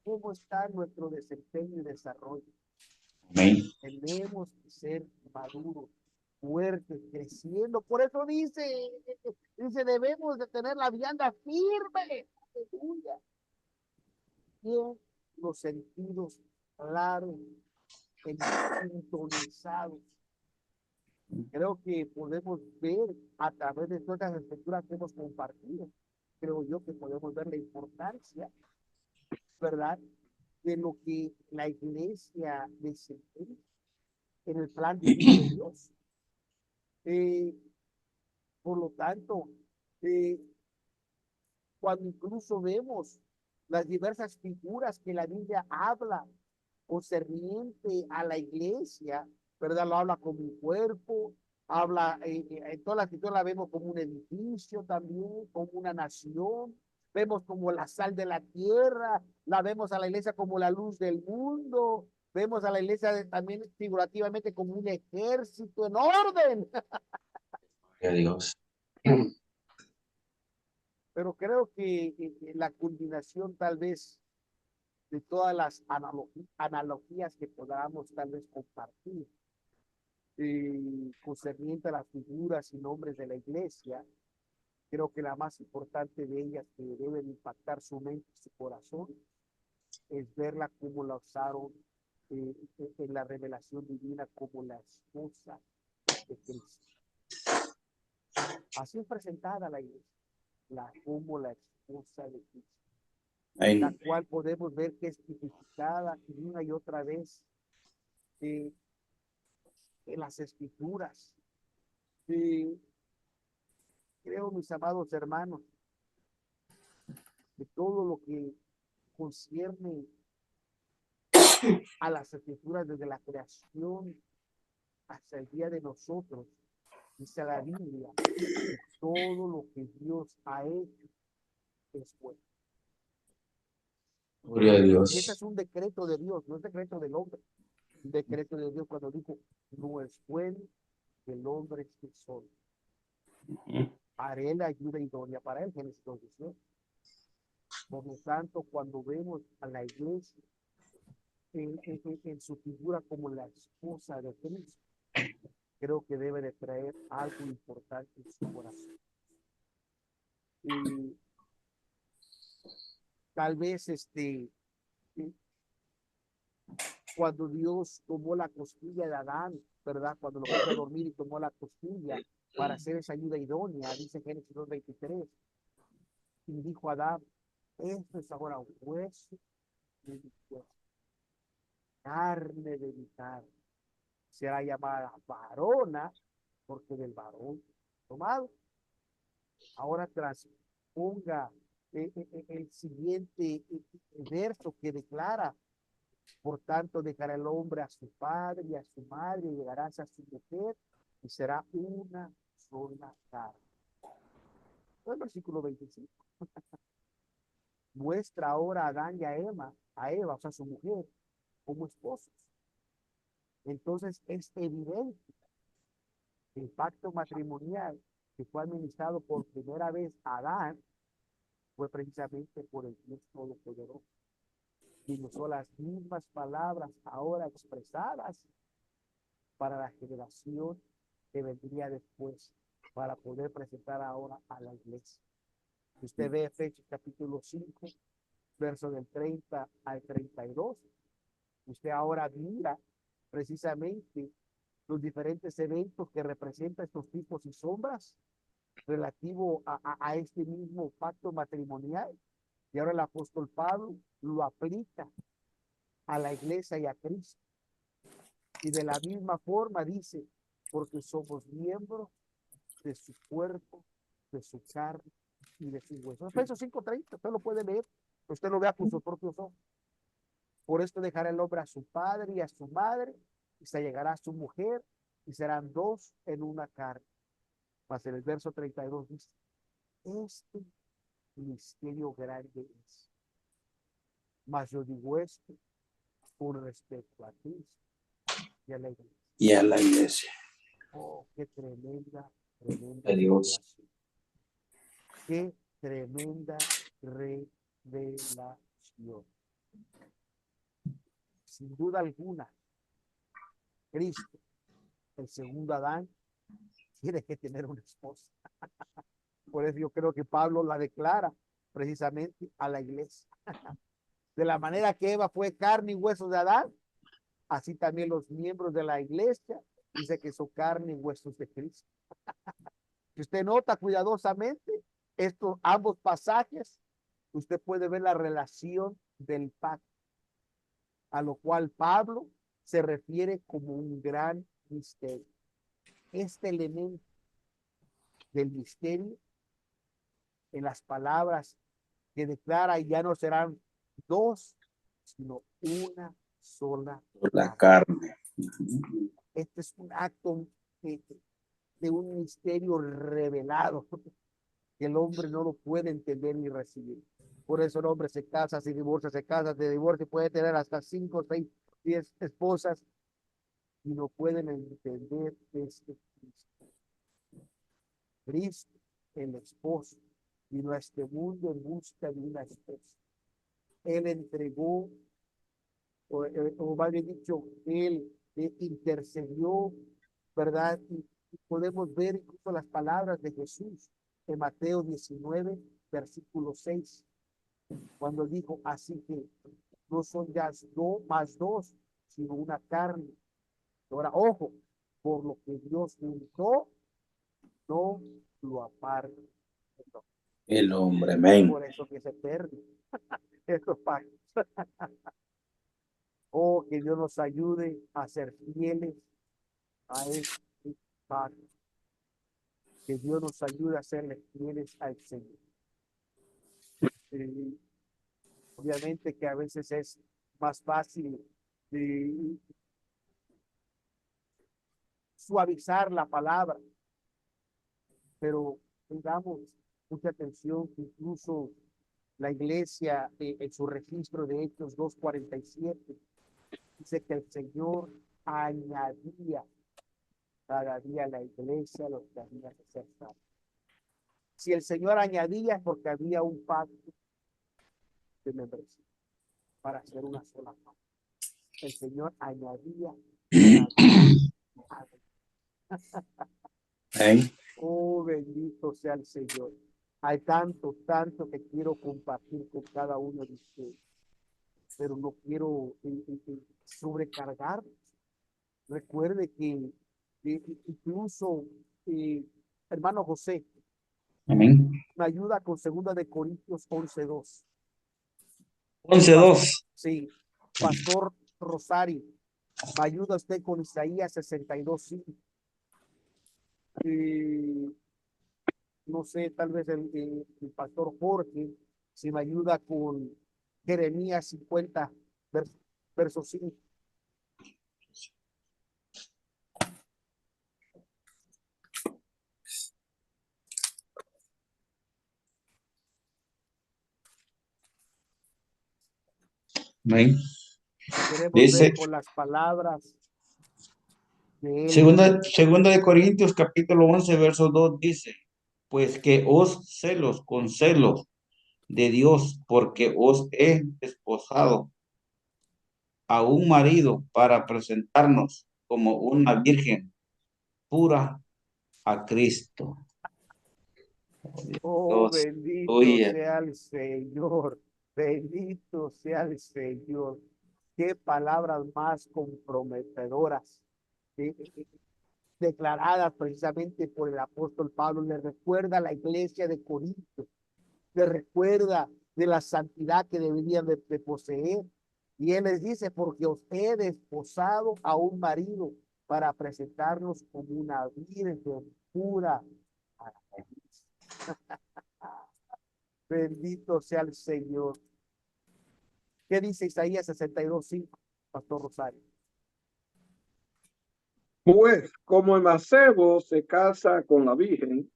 cómo está nuestro desempeño y desarrollo. Amén. Tenemos que ser maduros, fuertes, creciendo. Por eso dice, debemos de tener la vianda firme. Aleluya. Bien, los sentidos claros, sintonizados. Creo que podemos ver a través de todas las escrituras que hemos compartido. Creo yo que podemos ver la importancia, ¿verdad?, de lo que la iglesia desempeña en el plan divino de Dios. Por lo tanto, cuando incluso vemos las diversas figuras que la Biblia habla concerniente a la iglesia, ¿verdad? Lo habla como un cuerpo, Habla, en toda la escritura la vemos como un edificio también, como una nación. Vemos como la sal de la tierra, la vemos a la iglesia como la luz del mundo, vemos a la iglesia también figurativamente como un ejército en orden. Gloria a Dios. Pero creo que la culminación tal vez de todas las analogías que podamos tal vez compartir concerniente a las figuras y nombres de la iglesia, creo que la más importante de ellas que deben impactar su mente y su corazón es verla como la usaron en la revelación divina como la esposa de Cristo. Así es presentada la iglesia, como la esposa de Cristo, la Amén. cual podemos ver que es tipificada una y otra vez en las escrituras. Creo, mis amados hermanos, de todo lo que concierne a las escrituras desde la creación hasta el día de nosotros, dice la Biblia, que todo lo que Dios ha hecho es bueno. Gloria a Y ese Dios. es un decreto de Dios, no es decreto del hombre. Un decreto de Dios cuando dijo, no es bueno que el hombre esté solo. Haré la ayuda idónea para él, Génesis 2:18. Por lo tanto, cuando vemos a la iglesia en su figura como la esposa de Cristo, creo que debe de traer algo importante en su corazón. Y tal vez cuando Dios tomó la costilla de Adán, ¿verdad? Cuando lo puso a dormir y tomó la costilla para hacer esa ayuda idónea, dice Génesis 2:23, y dijo a Adán, esto es ahora hueso de mi hueso, carne de mi carne, será llamada varona porque del varón tomado. Ahora transponga el siguiente verso que declara, por tanto dejará el hombre a su padre y a su madre y llegarás a su mujer y será una sola carne. El versículo 25 muestra ahora a Adán y a Eva, o sea, su mujer, como esposos. Entonces es evidente que el pacto matrimonial que fue administrado por primera vez a Adán fue precisamente por el Dios Todopoderoso. Y usó las mismas palabras ahora expresadas para la generación que vendría después, para poder presentar ahora a la iglesia. Usted ve Efesios capítulo 5, verso del 30 al 32. Usted ahora mira precisamente los diferentes eventos que representan estos tipos y sombras relativo a este mismo pacto matrimonial. Y ahora el apóstol Pablo lo aplica a la iglesia y a Cristo. Y de la misma forma dice, porque somos miembros de su cuerpo, de su carne y de sus huesos. Efesios 5:30, usted lo puede leer, usted lo vea con sus propios ojos. Por esto dejará el hombre a su padre y a su madre, y se llegará a su mujer, y serán dos en una carne. Mas en el verso 32 dice, este misterio grande es. Mas yo digo esto con respecto a Cristo y a la iglesia. Y a la iglesia. Oh, qué tremenda, tremenda Adiós. revelación. Qué tremenda revelación. Sin duda alguna, Cristo, el segundo Adán, tiene que tener una esposa. Por eso yo creo que Pablo la declara precisamente a la iglesia. De la manera que Eva fue carne y huesos de Adán, así también los miembros de la iglesia dice que son carne y huesos de Cristo. Si usted nota cuidadosamente estos ambos pasajes, usted puede ver la relación del pacto, a lo cual Pablo se refiere como un gran misterio. Este elemento del misterio en las palabras que declara ya no serán dos, sino una sola La carne. carne. Este es un acto de un misterio revelado que el hombre no lo puede entender ni recibir. Por eso el hombre se casa, se divorcia, se divorcia, puede tener hasta 5, 6, 10 esposas y no pueden entender este Cristo. Cristo, el esposo, vino a este mundo en busca de una esposa. Él entregó, o más bien dicho, él intercedió, ¿verdad? Y podemos ver incluso las palabras de Jesús en Mateo 19, versículo 6, cuando dijo, así que no son ya más dos, sino una carne. Ahora, ojo, por lo que Dios juntó, no lo aparte. El hombre, amén. Por eso que se pierde estos pactos. Oh, que Dios nos ayude a ser fieles a este pacto. Que Dios nos ayude a serles fieles al Señor. Obviamente que a veces es más fácil suavizar la palabra, pero tengamos mucha atención que incluso la iglesia en su registro de Hechos 2:47 dice que el Señor añadía cada día a la iglesia los que habían de ser salvos. Si el Señor añadía es porque había un pacto de membresía para hacer una sola parte. El Señor añadía oh, bendito sea el Señor. Hay tanto, tanto que quiero compartir con cada uno de ustedes, pero no quiero sobrecargar. Recuerde que incluso hermano José Amén. me ayuda con 2 Corintios 11:2. 11:2. Sí, Pastor Rosario, me ayuda usted con Isaías 62:5. No sé, tal vez el pastor Jorge, si me ayuda con Jeremías 50, verso 5. Amén. Queremos Dice, ver con las palabras de él. segunda de Corintios capítulo 11, verso 2 dice, pues que os celos con celos de Dios, porque os he desposado a un marido para presentarnos como una virgen pura a Cristo. Oh, Dios, bendito oye, sea el Señor, bendito sea el Señor. Qué palabras más comprometedoras, declaradas precisamente por el apóstol Pablo. Le recuerda a la iglesia de Corinto, le recuerda de la santidad que deberían de poseer. Y él les dice, porque os he desposado a un marido para presentarnos como una virgen pura a Cristo. Bendito sea el Señor. ¿Qué dice Isaías 62:5, Pastor Rosario? Pues como el mancebo se casa con la virgen,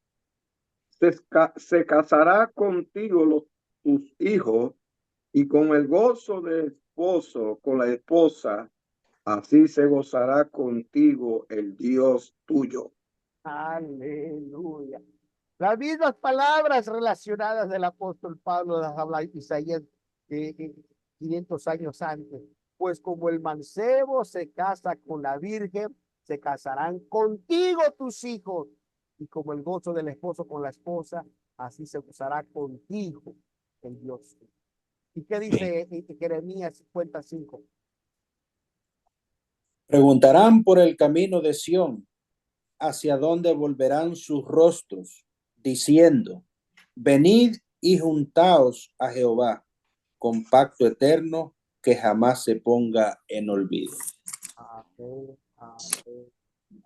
se casará contigo tus hijos, y con el gozo del esposo con la esposa, así se gozará contigo el Dios tuyo. Aleluya. Las mismas palabras relacionadas del apóstol Pablo las habla Isaías 500 años antes. Pues como el mancebo se casa con la virgen, se casarán contigo tus hijos. Y como el gozo del esposo con la esposa, así se gozará contigo el Dios. ¿Y qué dice Jeremías 55? Preguntarán por el camino de Sión, hacia dónde volverán sus rostros, diciendo, venid y juntaos a Jehová, con pacto eterno que jamás se ponga en olvido. Amén, amén,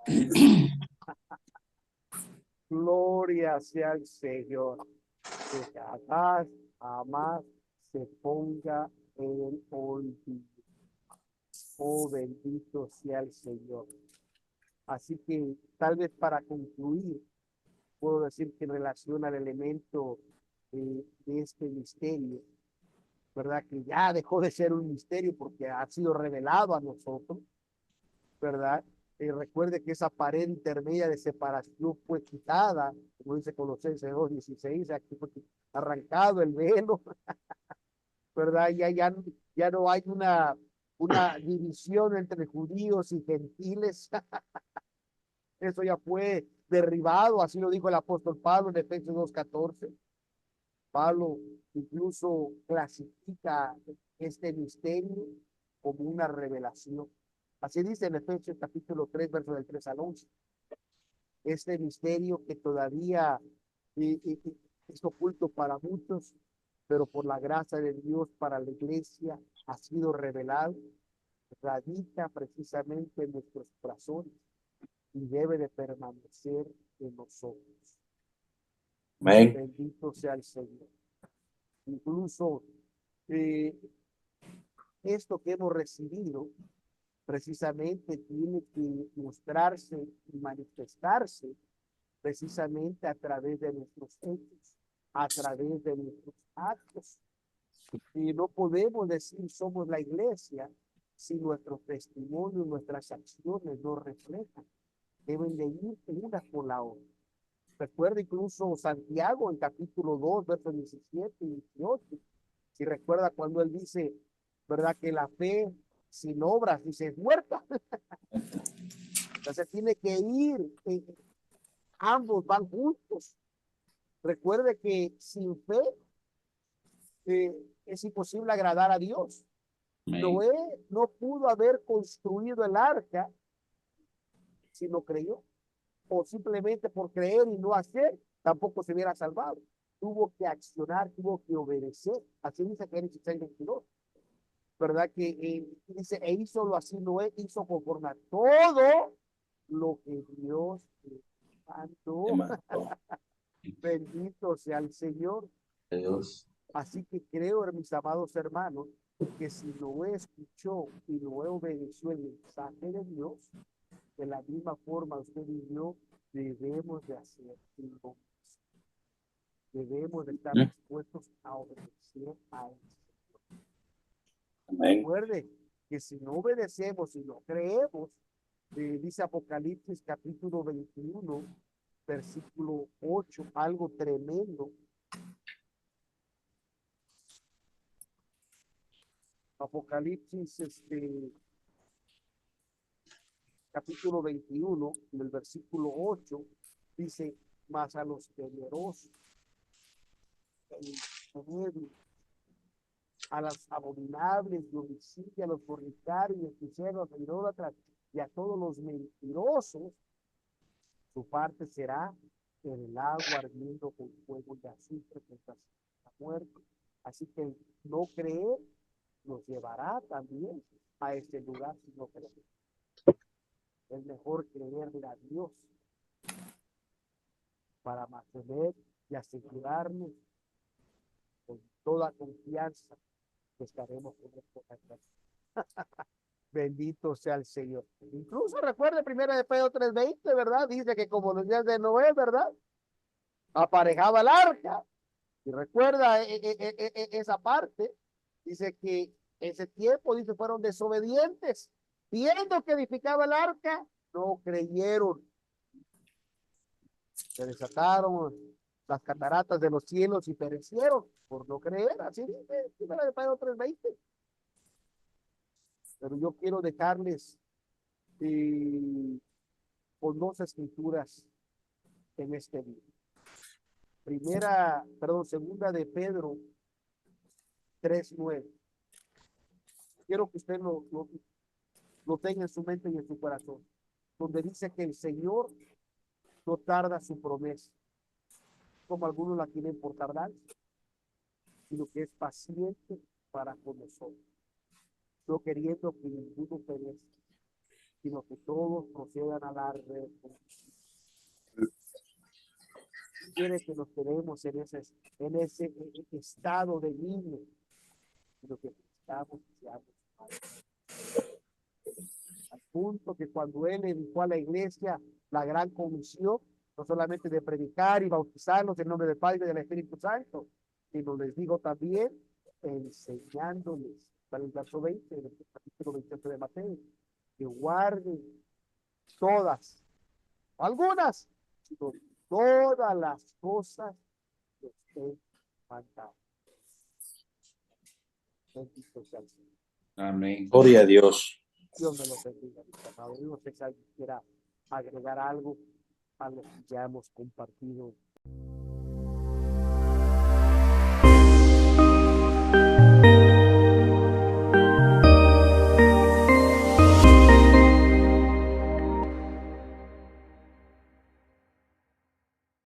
amén. Gloria sea el Señor, que jamás, jamás se ponga en olvido. Oh, bendito sea el Señor. Así que tal vez para concluir, puedo decir que en relación al elemento de este misterio, ¿verdad? Que ya dejó de ser un misterio porque ha sido revelado a nosotros, ¿verdad? Recuerde que esa pared intermedia de separación fue quitada, como dice Colosenses 2:16, aquí fue arrancado el velo, ¿verdad? Ya no hay una división entre judíos y gentiles, eso ya fue derribado, así lo dijo el apóstol Pablo en Efesios 2:14. Pablo incluso clasifica este misterio como una revelación. Así dice en Efesios capítulo 3, versos del 3 al 11. Este misterio que todavía es oculto para muchos, pero por la gracia de Dios para la iglesia ha sido revelado, radica precisamente en nuestros corazones y debe de permanecer en nosotros. Amén. Bendito sea el Señor. Incluso eh, esto que hemos recibido precisamente tiene que mostrarse y manifestarse precisamente a través de nuestros hechos, a través de nuestros actos. Y no podemos decir somos la iglesia si nuestro testimonio y nuestras acciones no reflejan. Deben de ir una por la otra. Recuerda incluso Santiago en capítulo 2, versos 17 y 18. Si recuerda cuando él dice, ¿verdad? Que la fe sin obras, dice, es muerta. Entonces tiene que ir, ambos van juntos. Recuerde que sin fe es imposible agradar a Dios. Amén. Noé no pudo haber construido el arca si no creyó, o simplemente por creer y no hacer, tampoco se hubiera salvado. Tuvo que accionar, tuvo que obedecer. Así dice Génesis 6:22. ¿Verdad? Que dice, e hizo lo así Noé, hizo conforme a todo lo que Dios le mandó. Bendito sea el Señor. Dios. Así que creo, mis amados hermanos, que si Noé escuchó y Noé obedeció el mensaje de Dios, de la misma forma usted y yo debemos de hacer lo mismo. Debemos de estar dispuestos a obedecer a él. Amén. Recuerde que si no obedecemos y no creemos, dice Apocalipsis capítulo 21, versículo 8, algo tremendo. Apocalipsis capítulo 21, en el versículo 8, dice, mas a los temerosos, a las abominables, de homicidio, a los fornicarios, hechiceros, idólatras y a todos los mentirosos, su parte será en el agua ardiendo con fuego y azufre contra la muerte. Así que no creer nos llevará también a este lugar si no creemos. Es mejor creerle a Dios para mantener y asegurarnos con toda confianza que estaremos en esto. Bendito sea el Señor. Incluso recuerde 1 de Pedro 3:20, ¿verdad? Dice que como los días de Noé, ¿verdad? Aparejaba el arca. Y recuerda esa parte. Dice que ese tiempo, dice, fueron desobedientes. Viendo que edificaba el arca, no creyeron. Se desataron las cataratas de los cielos y perecieron por no creer. Así dice 1 de Pedro 3:20. Pero yo quiero dejarles con dos escrituras en este día. Segunda de Pedro 3:9. Quiero que usted lo tenga en su mente y en su corazón, donde dice que el Señor no tarda su promesa, como algunos la tienen por tardar, sino que es paciente para con nosotros, no queriendo que ninguno perezca, sino que todos procedan a la arrepentimiento. Quiere que nos quedemos en ese estado de niño, sino que estamos y seamos padres. al punto que cuando él dedicó a la iglesia la gran comisión, no solamente de predicar y bautizarlos en nombre del Padre y del Espíritu Santo, sino les digo también enseñándoles, para el verso 20 del capítulo 28 de Mateo, que guarden todas, algunas, sino todas las cosas que usted mandado. Bendito sea el Señor. Amén. Gloria a Dios. Dios me lo bendiga, mis amados. No sé si alguien quiera agregar algo a lo que ya hemos compartido.